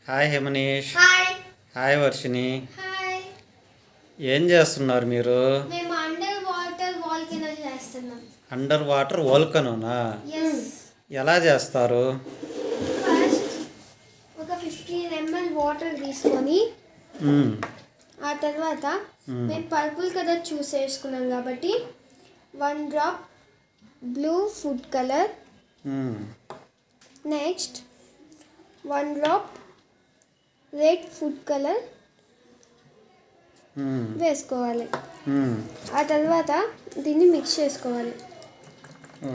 Hi Hemanish. Hi. Hi Varshini. Hi. ఏం చేస్తున్నారు మీరు? మేము అండర్ వాటర్ వాల్కనో చేస్తున్నాం. అండర్ వాటర్ వోల్కనోనా? yes. ఎలా చేస్తారు? ఫస్ట్ ఒక 15 ml వాటర్ తీసుకొని ఆ తర్వాత మేము పర్పుల్ కలర్ చూస్ చేసుకున్నాం కాబట్టి 1 drop blue food colour, next 1 drop red food colour వేసుకోవాలి. ఆ తర్వాత దీన్ని మిక్స్ చేసుకోవాలి.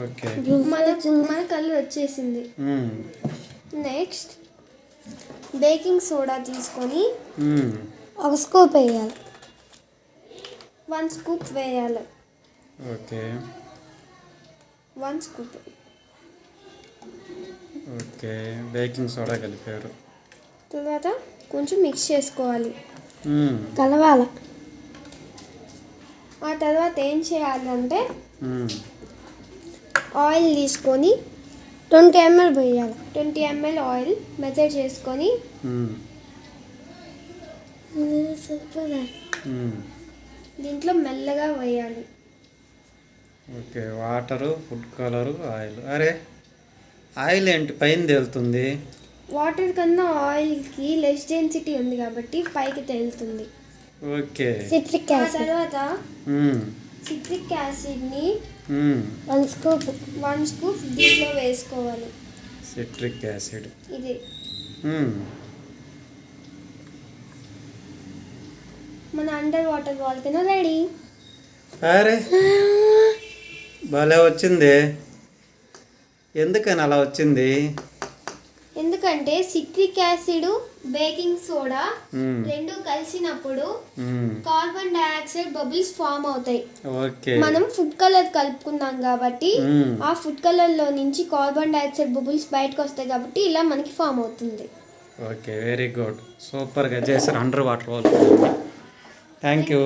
ఓకే, మన కలర్ వచ్చేసింది. నెక్స్ట్ బేకింగ్ సోడా తీసుకొని ఒక స్కూప్ వేయాలి. 1 స్కూప్ వేయాలి. Okay 1 scoop. Okay, baking soda కలిపారు. తర్వాత కొంచెం మిక్స్ చేసుకోవాలి, కలవాలి. ఆ తర్వాత ఏం చేయాలంటే ఆయిల్ తీసుకొని 20 ml వేయాలి. 20 ml ఆయిల్ మెజర్ చేసుకొని దీంట్లో మెల్లగా వేయాలి. Okay, water, food colour, oil. అరే, ఆయిల్ ఏంటి పైన తేలుతుంది? వాటర్ కన్నా ఆయిల్కి లెస్ డెన్సిటీ ఉంది కాబట్టి పైకి తేలుతుంది. Okay, citric acid. తర్వాత సిట్రిక్ యాసిడ్ని 1 స్కూప్ దీంట్లో వేసుకోవాలి. సిట్రిక్ యాసిడ్ ఇది మన అండర్ వాటర్ వాల్కనో రెడీ. అరే, భలే వచ్చింది. ఎందుకని అలా వచ్చింది? ఎందుకంటే సిట్రిక్ యాసిడ్, బేకింగ్ సోడా రెండు కలిసినప్పుడు కార్బన్ డైఆక్సైడ్ బబుల్స్ ఫామ్ అవుతాయి. ఓకే, మనం ఫుడ్ కలర్ కలుపుకున్నాం కాబట్టి ఆ ఫుడ్ కలర్ లో నుంచి కార్బన్ డైఆక్సైడ్ బబుల్స్ బయటకు వస్తాయి కాబట్టి ఇలా మనకి ఫామ్ అవుతుంది. ఓకే, వెరీ గుడ్, సూపర్గా చేశారు under water volcano. Thank you.